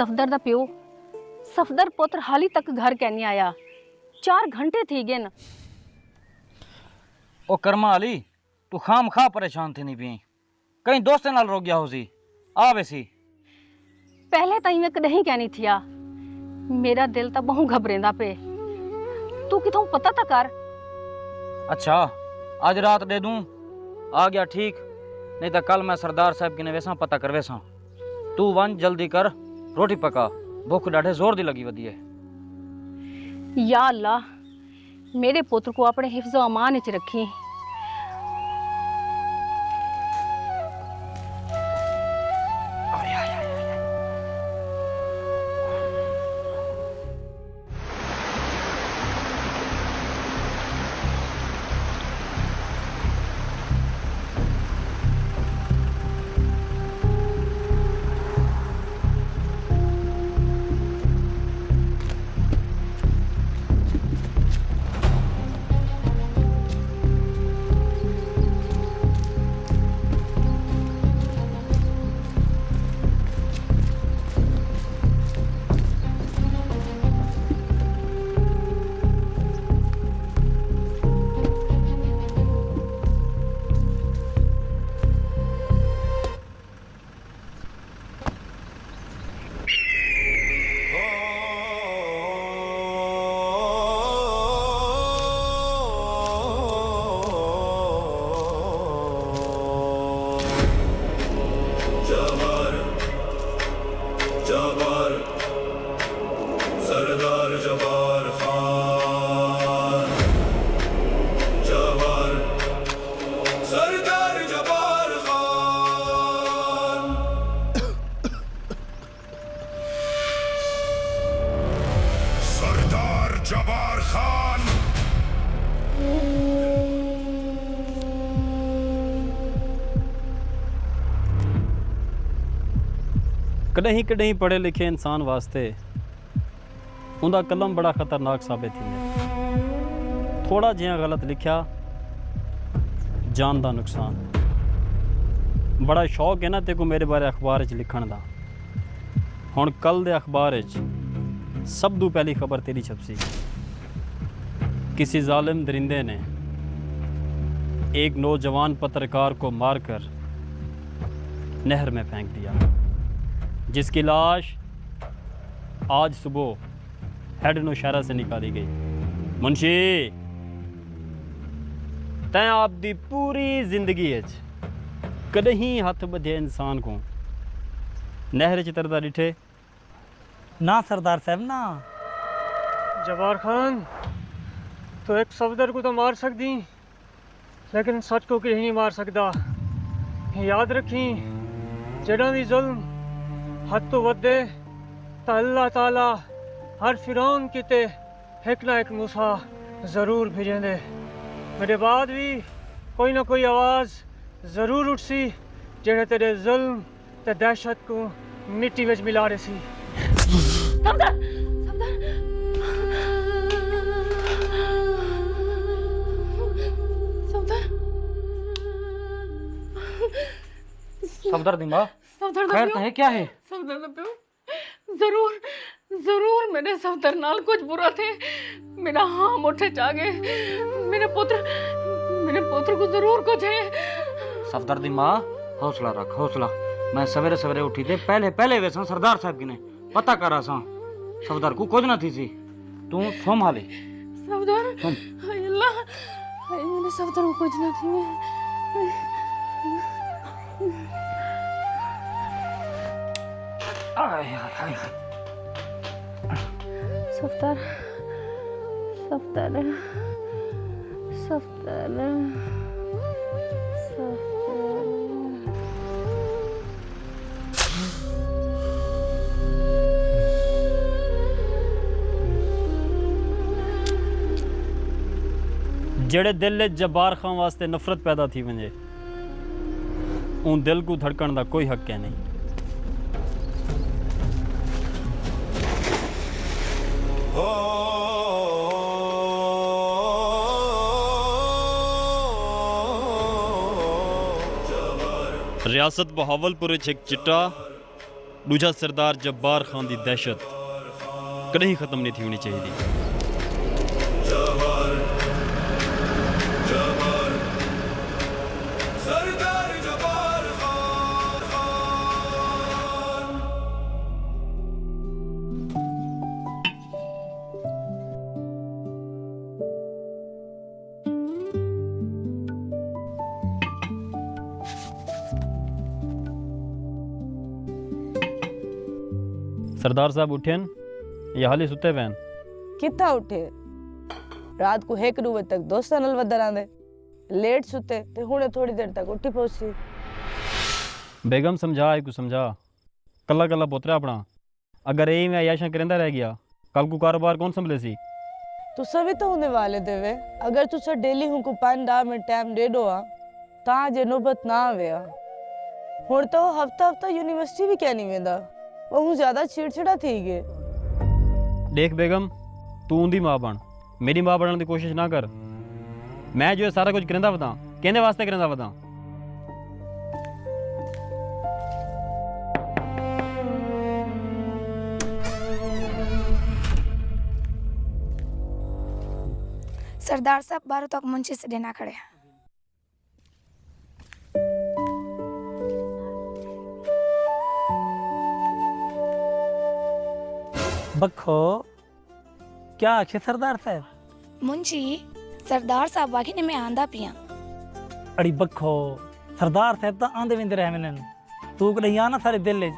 सफदर दा प्यो सफदर पुत्र हाली तक घर कै नहीं आया। 4 घंटे थी गए न। ओ कर्मा अली तू खाम खा परेशान थी नहीं पी कहीं दोस्ते नाल रोक गया हो सी आ वैसी पहले तो मैं कदहीं कहनी थिया मेरा दिल तो बहु घबरेंदा पे तू किथों पता तो कर। अच्छा आज रात दे दूं आ गया ठीक नहीं तो कल मैं सरदार साहब की ने वैसा पता कर वैसा तू वन जल्दी कर रोटी पका भूख डाढ़े जोर दी लगी वधी है। या अल्लाह मेरे पुत्र को अपने हिफ्ज़ो अमान च रखी। कॾहिं कॾहिं पढ़े लिखे इंसान वास्ते उनका कलम बड़ा खतरनाक साबित थींदे। थोड़ा जिहा गलत लिखा जान का नुकसान। बड़ा शौक है ना तेको मेरे बारे अखबार च लिखण दा। हुण कल दे अखबार च सब तो पहली खबर तेरी छपसी। किसी जालिम दरिंदे ने एक नौजवान पत्रकार को मारकर नहर में फेंक दिया, जिसकी लाश आज सुबह हेड नौशहरा से निकाली गई। मुंशी तैं आपकी पूरी जिंदगी कदहीं हथ बधे इंसान को नहर च तरदा डिठे? ना सरदार साहब ना। जबार खान तो एक सफदर को तो मार सकती लेकिन सच को कहीं नहीं मार सकता। याद रखी जड़ा भी जुल्म हद तो वधे तो अल्लाह ताला हर फिरौन किते एक ना एक मूसा जरूर भेजेंदे। मेरे बाद भी कोई ना कोई आवाज़ जरूर उठसी जेड़े तेरे जुल्म ते दहशत को मिट्टी विच मिला रही सी। सफदर दी माँ खैर तो है क्या है? सफदर दा प्यो जरूर जरूर मेरे सफदर नाल कुछ बुरा थे। मेरा हाँ मुठे जागे मेरे पुत्र को जरूर कुछ है। सफदर दी माँ हौसला रख हौसला। मैं सवेरे सवेरे उठी थे पहले वैसा सरदार साहब की ने पता करा सा सफदर को कुछ ना थी सी तू सोम हाले सफदर हाय अल्लाह हाय मेरे सफदर को कुछ ना थी। सफदर सफदर सफदर जेड़े दिल जब्बार खान वास्ते नफरत पैदा थी वंजे उन दिल को धड़कन का कोई हक है नहीं। रियासत बहावलपुर एक चिट्टा दूजा सरदार जब्बार खान की दहशत कहीं ख़त्म नहीं थी होनी चाहिए। सरदार साहब उठेन या हाली सुते पैन? किथा उठे रात को 1 बजे तक दोस्तां नाल वधर आंदे लेट सुते ते हुणे थोड़ी देर तक उठी पहुंची। बेगम समझा को समझा कला कला पोतरा अपना अगर यही मैं अयाशा करेंदा रह गया कल को कारोबार कौन संभले सी? तुसा भी तो होने वाले देवे अगर तुसा डेली हूं को 5-10 मिनट टाइम दे दो ता जे नौबत ना आवे हुण तो हफ्ता हफ्ता यूनिवर्सिटी भी क्या नहीं वेंदा वो ज्यादा चिड़चिड़ा थी गए। देख बेगम तू उंदी माँ बन मेरी माँ बनने की कोशिश ना कर। मैं जो है सारा कुछ करेंदा बता कहने वास्ते करेंदा बता। सरदार साहब 12 तक मुंशी से देना खड़े। बखो क्या आखे सरदार साहब? मुंशी सरदार साहब वाकई ने मैं आंदा पिया। अड़ी बखो सरदार साहब तो आंदे विंदे रह मैंने तू कहीं आना सारे दिल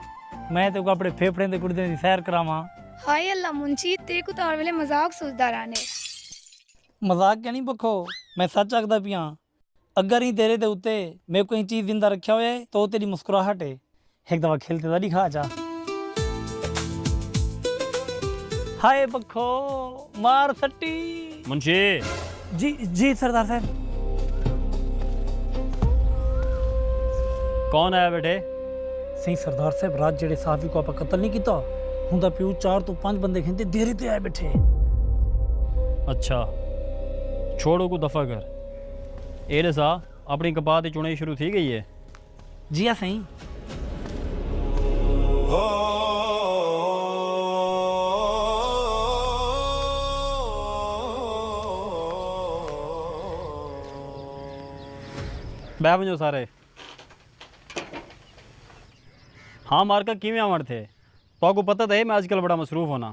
मैं तो अपने फेफड़े दे गुर्दे दी सैर करावां। हाय अल्लाह मुंशी ते को तो वेले मजाक सोचदा रहने। मजाक क्या नहीं बखो मैं सच आखदा पिया अगर ही तेरे दे उत्ते मैं कोई चीज जिंदा रखा होए तो तेरी मुस्कुराहट है एक दफा खेलते दा दिखा जा। हाय बखो मार सट्टी। मुंशी जी सरदार साहब। कौन आया बेटे? सही सरदार साहब रात जेड़े साफी को आप कत्ल नहीं किया हुंदा पियो 4 तो 5 बंदे खेंदे देरी ते आए बैठे। अच्छा छोड़ो को दफा कर एरे सा अपनी कपात की चुनाई शुरू थी गई है। जी हाँ सही। बह वजो सारे। हाँ मार्का किवें आवण थे तो को पता तो है मैं आजकल बड़ा मसरूफ होना।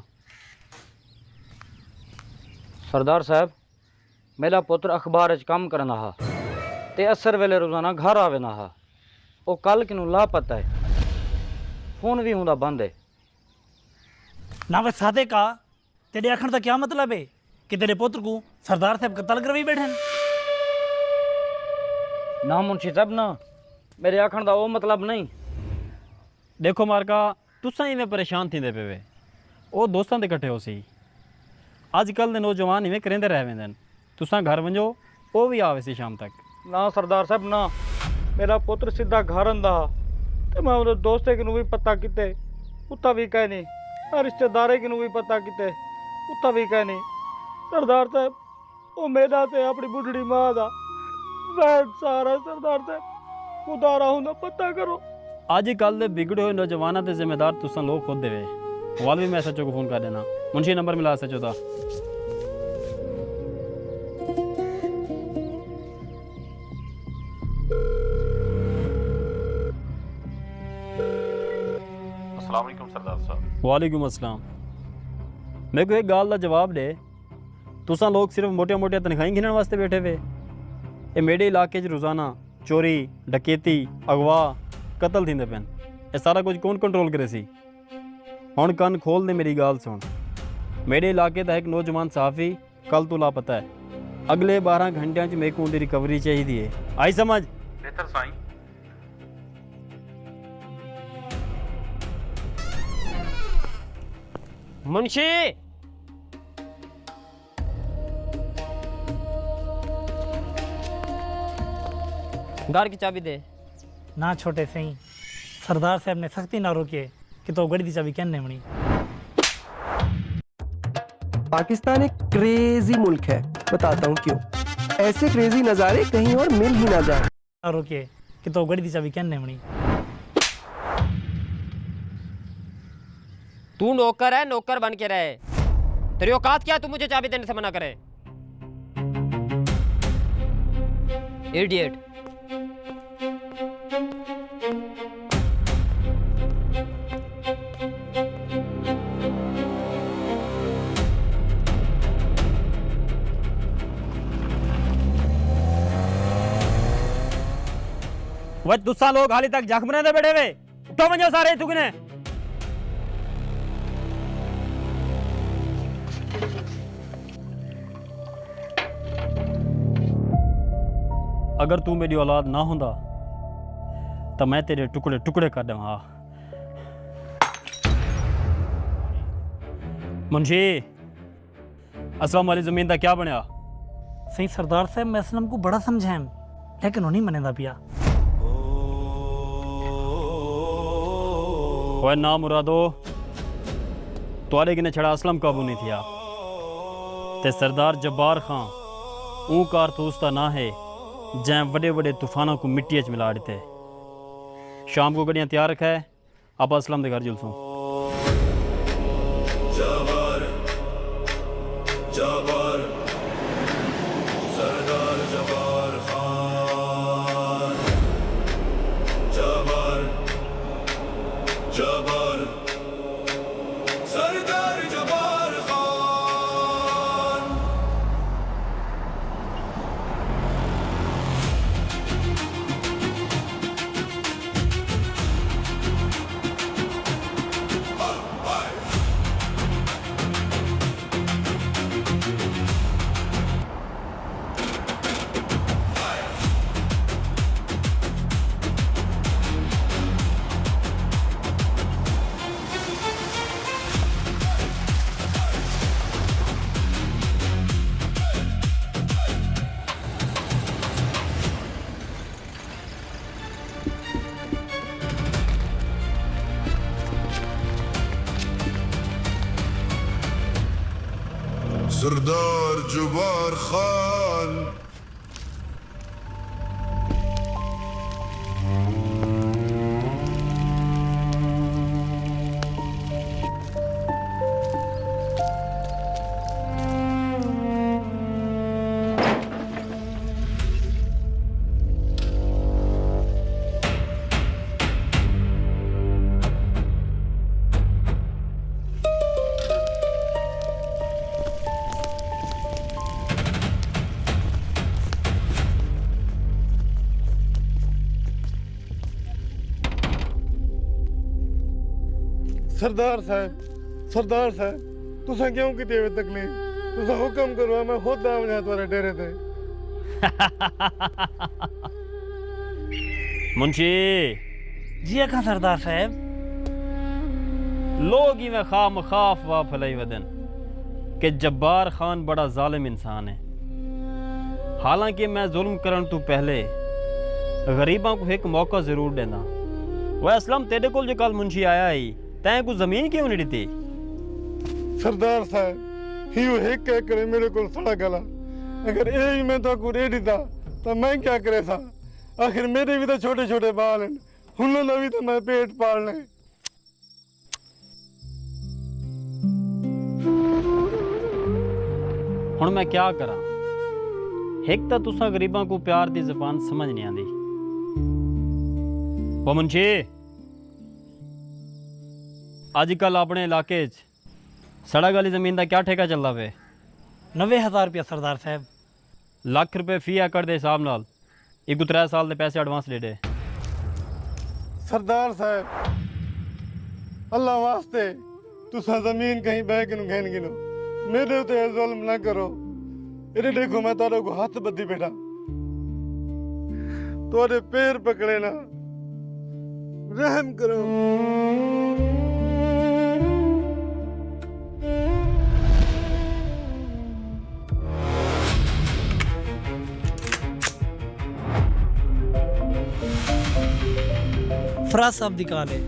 सरदार साहब मेरा पुत्र अखबार च काम करना हा ते असर वेले रोजाना घर आवे ना हा वो कल किनू लापता है फोन भी हुंदा बंद है। ना वे सादे का तेरे आखण का क्या मतलब है कि तेरे पुत्र को सरदार साहब कत्ल करवाई बैठे? ना मुंशी साहब ना मेरे आखण का वो मतलब नहीं। देखो मार्का तुसा इवें परेशान थींदे पे वे वो दोस्तां दे इकट्ठे हो सी अजकल दे नौजवान इवें करेंदे रह वेंदे तुसा घर वंजो वो भी आवे सी शाम तक। ना सरदार साहब ना मेरा पुत्र सीधा घर आंदा ते मैं उहदे दोस्ते किनू भी पता किते उत्ता भी कह नहीं रिश्तेदारे किनू भी पता किते उत्ता भी कह नहीं। सरदार साहब वो मेरा ते अपनी बुढ़ड़ी मां दा वैन सारा सरदार साहब खुदारा हुंदा पता करो। अजकल दे बिगड़े हुए नौजवानों के जिम्मेदार तुसा लोग खुद देवे वाल भी मैं सचो को फोन कर देना। मुंशी नंबर मिला सचो दा। अस्सलाम वालेकुम सरदार साहब। वालेकुम अस्सलाम। मेरे को एक गाल का जवाब दे तुसा लोग सिर्फ मोटिया मोटिया तनखाही गिनने वास्ते बैठे वे ये मेरे इलाके रोज़ाना चोरी डकैती अगवा कतल थींदे पैन ये सारा कुछ कौन कंट्रोल करे सी? हुण कन खोल दे मेरी गाल सुन मेरे इलाके का एक नौजवान सहाफ़ी कल तो लापता है अगले 12 घंटिया च मेरे को उनकी रिकवरी चाहिए आई समझ? बेहतर साईं। मुंशी घर की चाबी दे। ना छोटे सही सरदार साहब ने सख्ती ना रोके कि तो गड़ी दी चाबी कहने मणी। पाकिस्तान एक क्रेजी मुल्क है बताता हूँ क्यों। ऐसे क्रेजी नज़ारे कहीं और मिल ही ना जाए। ना रोके कि तो गड़ी दी चाबी कहने मणी। तू नौकर है, नौकर बन के रहे। तेरी औकात क्या है, तू मुझे चाबी देने से मना करे? इडियट। वह दूसरा लोग हाली तक जख्म दे बैठे वे, उठो वंजो सारे तुगने। अगर तू मेरी औलाद ना होंदा तो मैं तेरे टुकड़े टुकड़े कर देवां। मुंशी, असलम वाली जमीन का क्या बनया? सही सरदार साहब, मैं असलम को बड़ा समझाएं, लेकिन वो नहीं मनेदा पिया। ओए ना मुरादो, तुआरे किने छड़ा असलम काबू नहीं थिया ते सरदार जब्बार खां ऊ कारतूस दा ना है जै बड़े बड़े तूफानों को मिट्टी च मिला देते। शाम को गड्डियां तैयार रखा है, आप असलम के घर जुलसूं। जबर जबर सरदार जब्बार खान, जबर जबर सरदार जब्बार खान। सरदार जब्बार खान। सरदार साहब तुसा क्यों की देवे तकलीफ? तुसा हुक्म करो, मैं खुद आ जा तुम्हारे डेरे ते। मुंशी जी अखा सरदार साहब। लोग ही में खाम खाफ वा फलाई वदन कि जब्बार खान बड़ा जालिम इंसान है। हालांकि मैं जुल्म करन तू पहले गरीबों को एक मौका जरूर देना। वह असलम तेरे को जो कल मुंशी आया ही तैं को जमीन क्यों नहीं दी? सरदार साहब ही एक कह करे मेरे को सड़ा गला, अगर यही मैं तो को दे दीता तो मैं क्या करे था? आखिर मेरे भी तो छोटे छोटे बाल हैं, उन्होंने भी तो मैं पेट पालने। हुण मैं क्या करा? एक तो तुसा गरीबों को प्यार दी जबान समझ नहीं आती। वो मुंशी अजकल अपने इलाके सड़क वाली जमीन का क्या ठेका चलता पे? 90,000 रुपया सरदार साहब। लाख रुपए फी एकड़ के हिसाब नाल 1-3 साल के पैसे एडवांस ले दे। सरदार साहब अल्लाह वास्ते तुसा जमीन कहीं बह के घेन गिनो, मेरे उते जुल्म ना करो। इधर देखो मैं तारे को हाथ बद्दी बैठा, तोरे पैर पकड़े ना, रहम करो। फराज साहब दी कॉल है।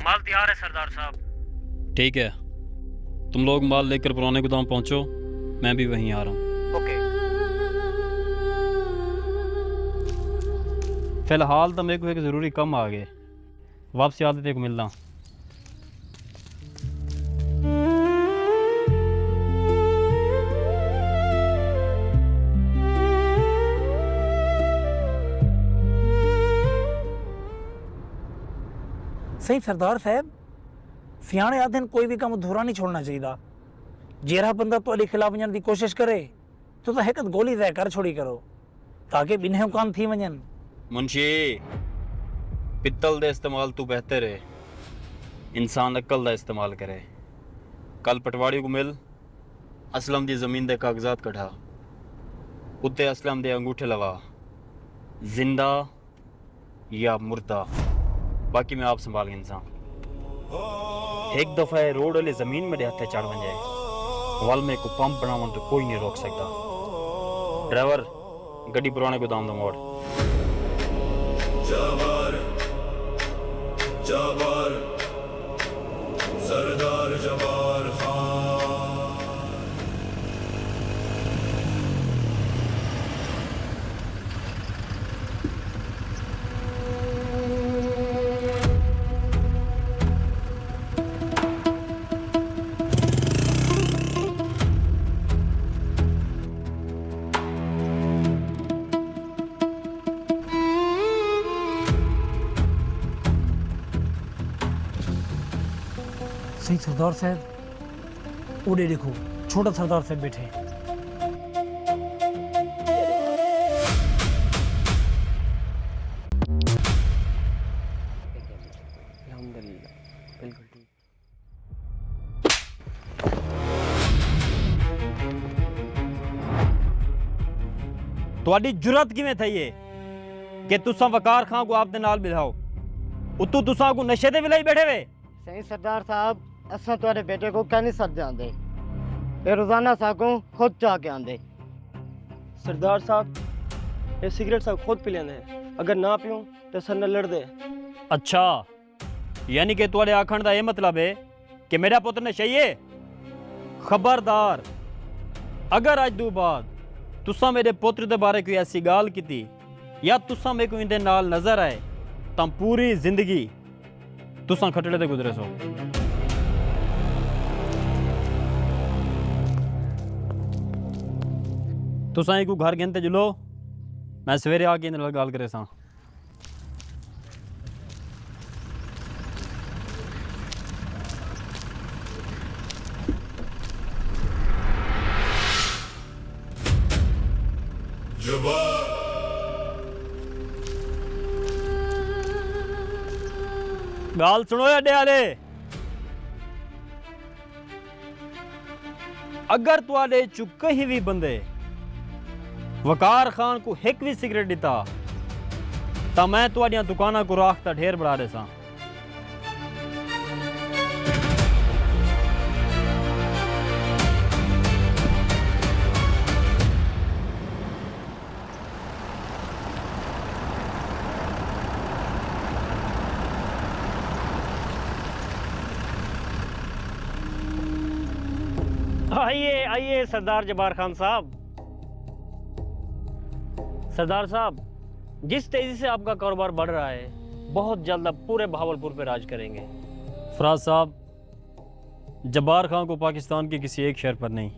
माल तैयार है सरदार साहब। ठीक है, तुम लोग माल लेकर पुराने गोदाम पहुंचो, मैं भी वहीं आ रहा हूँ। ओके। फ़िलहाल तो मेरे को एक ज़रूरी कम आ गए, वापसी आते तेरे को मिलना। सही सरदार साहब, सियाने आते हैं कोई भी काम अधूरा नहीं छोड़ना चाहिए। जेरा बंदा तो खिलाफ वजन की कोशिश करे तो एक गोली तय कर छोड़ी करो ताकि बिना काम थी वजन। मुंशी, पित्तल दे इस्तेमाल तू बेहतर है, इंसान अक्ल दा इस्तेमाल करे। कल पटवाड़ी को मिल, असलम दी ज़मीन दे कागजात कढ़ा, उत्ते असलम दे अंगूठे लवा, जिंदा या मुर्दा, बाकी मैं आप संभाल इंसान। एक दफ़ा रोड वाली ज़मीन में हथे चढ़ वजे वाल में को पंप बनावन तो कोई नहीं रोक सकता। ड्राइवर, गड्डी पुराने गोदाम दा मोड़। जवार जवार सरदार जवार खान। सही सरदार साहब, उड़े देखो छोटा सरदार साहब बैठे हैं। ਤੁਹਾਡੀ ਜੁਰਤ ਕਿਵੇਂ ਥਈ ਏ ਕਿ ਤੁਸੀਂ ਵਕਾਰ ਖਾਂ ਕੋ ਆਪਦੇ ਨਾਲ ਮਿਲਾਓ, ਉਤੋਂ ਤੁਸੀਂ ਕੋ ਨਸ਼ੇ ਦੇ ਵਿਲਾਈ ਬੈਠੇ ਵੇ। सही सरदार साहब, असा तुम्हारे बेटे को कह नहीं सक जाते, ये रोजाना साकू खुद चाह के आंदे। सरदार साहब, ये सिगरेट साहब खुद पी लेंदे, अगर ना पीऊं तो सर न लड़ दे। अच्छा, यानी कि तुम्हारे आखण का यह मतलब है कि मेरा पुत्र नशई है। खबरदार, अगर अज दो बाद तुसा मेरे पुत्र के बारे कोई ऐसी गाल की या तुसा मेरे को इनके नाल नजर आए तो पूरी जिंदगी तुसा खटड़े ते गुजरे सो। तुसा एक घर गिनते जुलो, मैं सवेरे आके इन्हें गल करे सा। गाल सुनो अड्डे आले, अगर तुआडे चु कहीं भी बंदे वकार खान को एक भी सिगरेट दिता तो मैं तुआडियां दुकाना को राख दा ढेर बढ़ा देसा। आइए आइए सरदार जबार खान साहब। सरदार साहब, जिस तेजी से आपका कारोबार बढ़ रहा है, बहुत जल्द आप पूरे बहावलपुर पे राज करेंगे। फराज साहब, जब्बार खान को पाकिस्तान के किसी एक शहर पर नहीं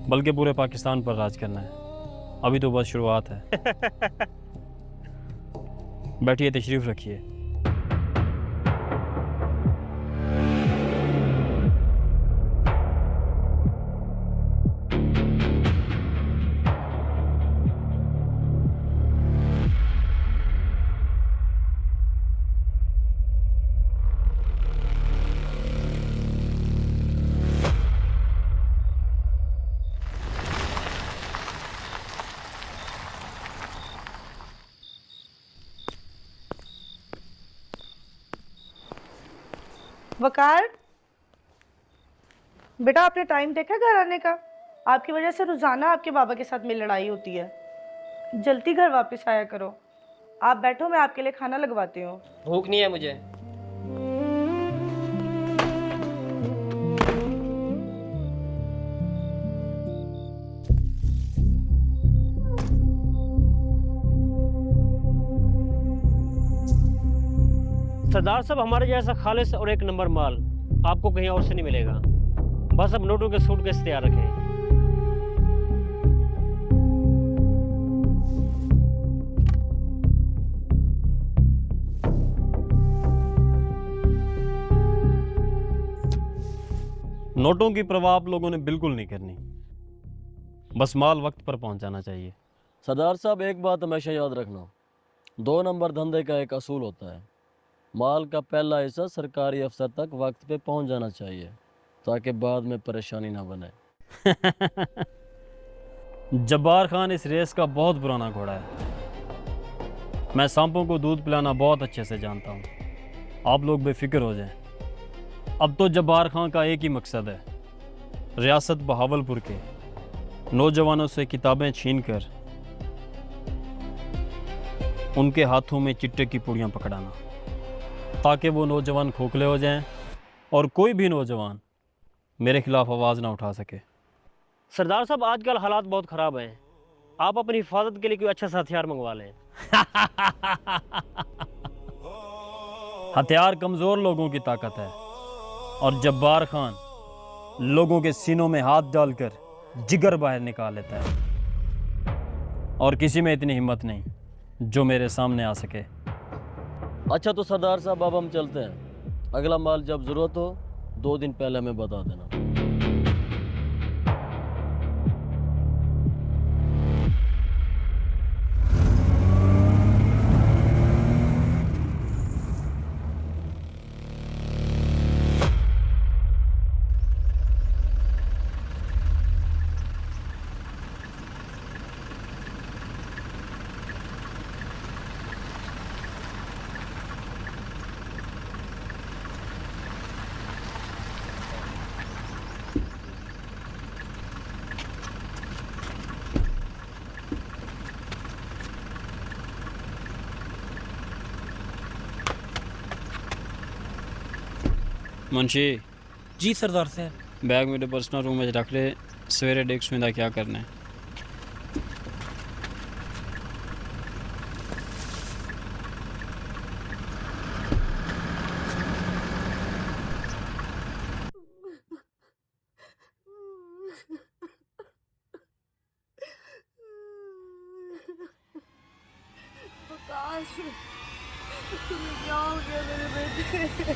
बल्कि पूरे पाकिस्तान पर राज करना है। अभी तो बस शुरुआत है। बैठिए, तशरीफ रखिए। वकार, बेटा आपने टाइम देखा घर आने का? आपकी वजह से रोजाना आपके बाबा के साथ मेरी लड़ाई होती है। जल्दी घर वापस आया करो। आप बैठो, मैं आपके लिए खाना लगवाती हूँ। भूख नहीं है मुझे। सरदार साहब, हमारे जैसा खालिस और एक नंबर माल आपको कहीं और से नहीं मिलेगा। बस अब नोटों के सूटकेस तैयार रखें। नोटों की परवाह आप लोगों ने बिल्कुल नहीं करनी, बस माल वक्त पर पहुंचाना चाहिए। सरदार साहब, एक बात हमेशा याद रखना, 2 नंबर धंधे का एक असूल होता है, माल का पहला हिस्सा सरकारी अफसर तक वक्त पे पहुंच जाना चाहिए ताकि बाद में परेशानी ना बने। जब्बार खान इस रेस का बहुत पुराना घोड़ा है। मैं सांपों को दूध पिलाना बहुत अच्छे से जानता हूँ। आप लोग बेफिक्र हो जाएं। अब तो जब्बार खान का एक ही मकसद है, रियासत बहावलपुर के नौजवानों से किताबें छीनकर उनके हाथों में चिट्टे की पुड़ियाँ पकड़ाना, ताकि वो नौजवान खोखले हो जाएं और कोई भी नौजवान मेरे खिलाफ आवाज़ ना उठा सके। सरदार साहब, आजकल हालात बहुत ख़राब हैं, आप अपनी हिफाजत के लिए कोई अच्छा सा हथियार मंगवा लें। हथियार कमज़ोर लोगों की ताकत है और जब्बार खान लोगों के सीनों में हाथ डालकर जिगर बाहर निकाल लेता है और किसी में इतनी हिम्मत नहीं जो मेरे सामने आ सके। अच्छा तो सरदार साहब, अब हम चलते हैं। अगला माल जब ज़रूरत हो 2 दिन पहले हमें बता देना। मुंशी जी सरदार साहब। बैग मेरे पर्सनल रूम में रख ले, सवेरे डेस्क में क्या करना है। तुम्हें क्या हो गया मेरे बेटे?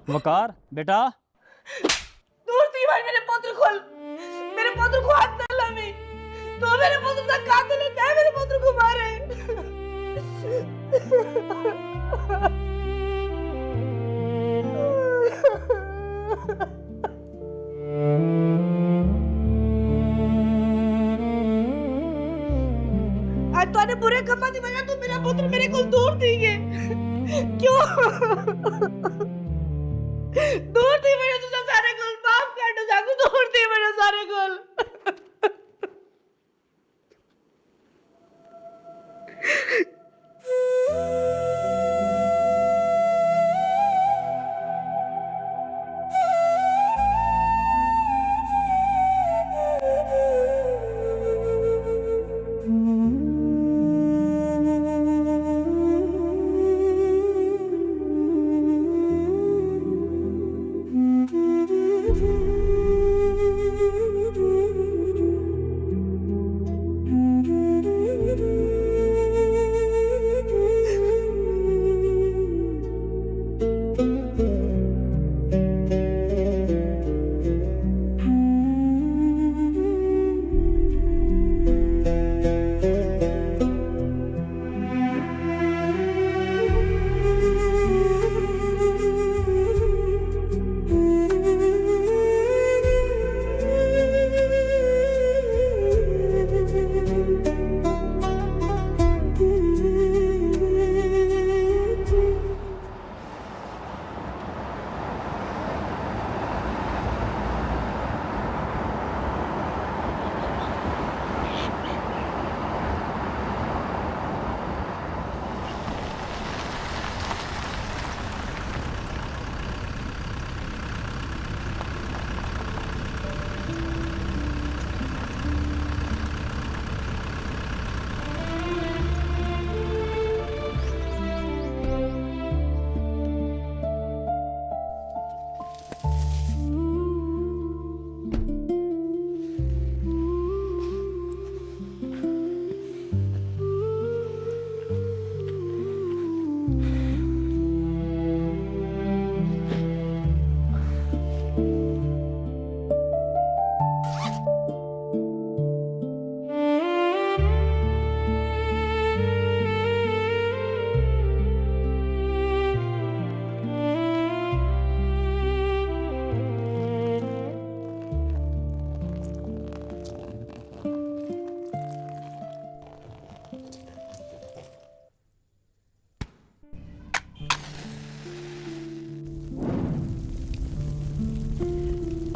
वकार बेटा, दूर थी भाई मेरे पुत्र को, मेरे पुत्र को हाथ न लगी। तो मेरे पुत्र का कातिल है, क्या मेरे पुत्र को मारे? आज तूने बुरे कमा दी वजह तू मेरा पुत्र मेरे को दूर थी गए। क्यों? दूर थी मेरे तुझे सारे कुल माफ कर दो, जागू दूर थी मेरे सारे कुल।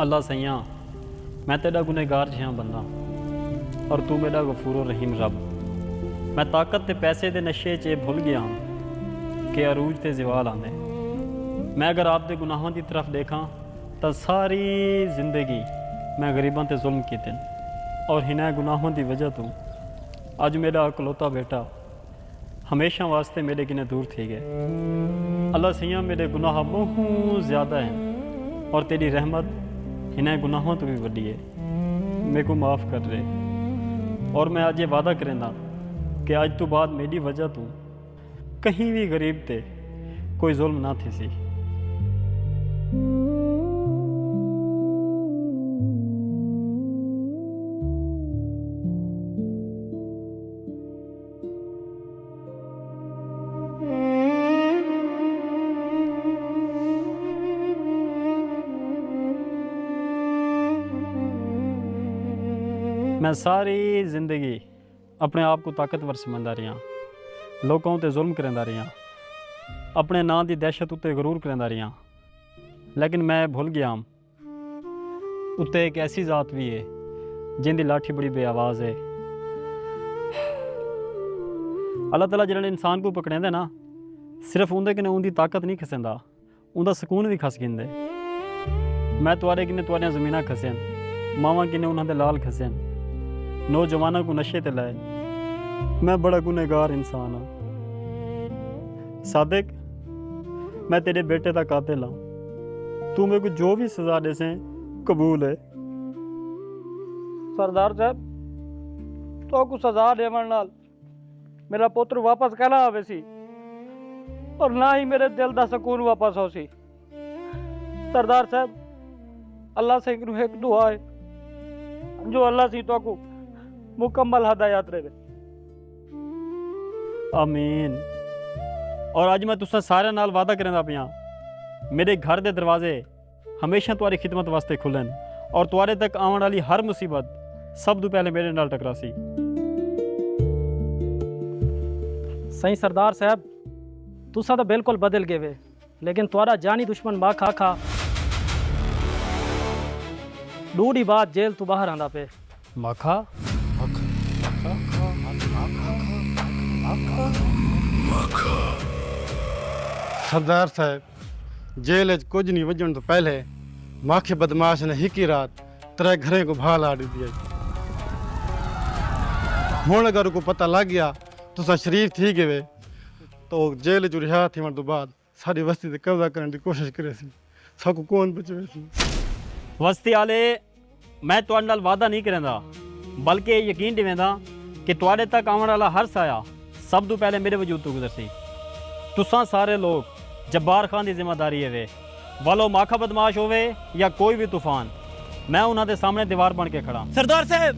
अल्लाह सैयां मैं तेरा गुनहगार जिहा बंदा और तू मेरा गफूर रहीम रब। मैं ताकत ते पैसे दे नशे च भुल गया हूँ कि अरूज ते ज़वाल आंदे। मैं अगर आप दे गुनाहों की तरफ देखा तो सारी जिंदगी मैं गरीबों ते जुल्म कीते और हिना गुनाहों की वजह तो अज मेरा इकलौता बेटा हमेशा वास्ते मेरे किने दूर थी गए। अल्लाह सैयां मेरे गुनाह बहुत ज़्यादा हैं और तेरी रहमत इन्हें गुनाहों तो भी वड्डी है। मेरे को माफ़ कर रहे और मैं आज ये वादा करेंदा कि आज तो बाद मेरी वजह तो कहीं भी गरीब ते कोई जुल्म ना थी सी। मैं सारी ज़िंदगी अपने आप को ताकतवर समझदा रहा, लोगों ते जुल्म करदा रहा, अपने नां दी दहशत उत्ते गरूर करदा रहा, लेकिन मैं भुल गया उत्ते एक ऐसी ज़ात भी है जिंदी लाठी बड़ी बेआवाज़ है। अल्लाह ताला जिन्हें इंसान को पकड़ेंदा ना सिर्फ उंदे कन्नै उंदी ताकत नहीं खसेंदा, उंदा सुकून भी खस गिंदे। मैं तुआरे किन्ने तुआरियां ज़मीनां खसेन, मावां किन्ने उन्हां दे लाल खसेन, नौजवानों को नशे ते लाए। मैं बड़ा गुनहगार इंसान हाँ। सादिक मैं तेरे बेटे का कातिल हाँ, तू मेरे को जो भी सजा दे से कबूल है। सरदार साहब तो को सजा देवन नाल मेरा पुत्र वापस कहना आवे सी और ना ही मेरे दिल दा सुकून वापस हो सी। सरदार साहब अल्लाह से एक दुआ है जो अल्लाह सी तो को मुकम्मल हदायत रहे। आमीन। और अज मैं तुसा सारे नाल वादा करदा पिया मेरे घर दे दरवाजे हमेशा तुम्हारी खिदमत वास्ते खुलन और तुम्हारे तक आने वाली हर मुसीबत सब तो पहले मेरे नाल टकरासी। सही सरदार साहब तुसा तो बिल्कुल बदल गए वे, लेकिन तुम्हारा जानी दुश्मन माँ खा खा डूढ़ी बात जेल तू बाहर आंदा पे। माखा सरदार साहब जेल कुछ नहीं वजन तो पहले माखे बदमाश ने ही की रात तेरे घरे को भा ला दिया। हुण अगर को पता लग गया तो सा शरीफ थी गए तो जेल चो रिहा थी तो बाद सारी बस्ती से कब्जा करने की कोशिश करे सी, सबको कौन बचवे सी। वस्ती आले मैं तुहाडे नाल वादा नहीं करदा बल्कि ये यकीन दिवेंदा कि तुहाडे तक आने वाला हर साया सब तो पहले मेरे वजूद तो गुजरसी। तुसां सारे लोग जब्बार खान की जिम्मेदारी है वे, वालो माखा बदमाश होवे या कोई भी तूफान, मैं उन्हां दे सामने दीवार बन के खड़ा। सरदार साहब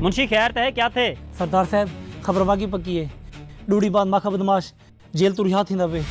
मुंशी खैर थे क्या थे? सरदार साहब खबर वागी पक्की है, डूढ़ी बाद माखा बदमाश जेल तो रिहा थींदा वे।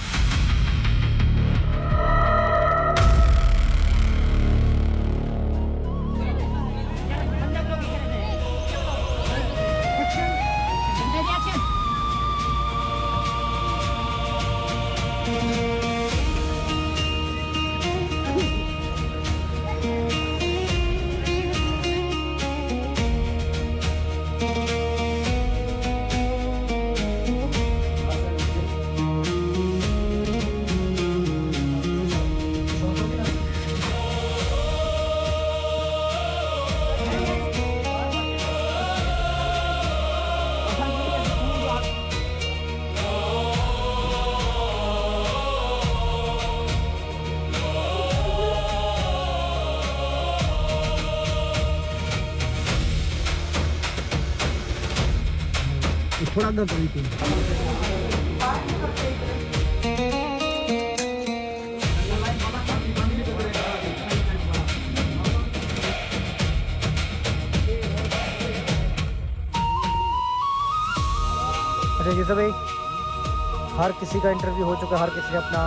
थोड़ा अंदर तरीके अच्छा जी भाई हर किसी का इंटरव्यू हो चुका है, हर किसी ने अपना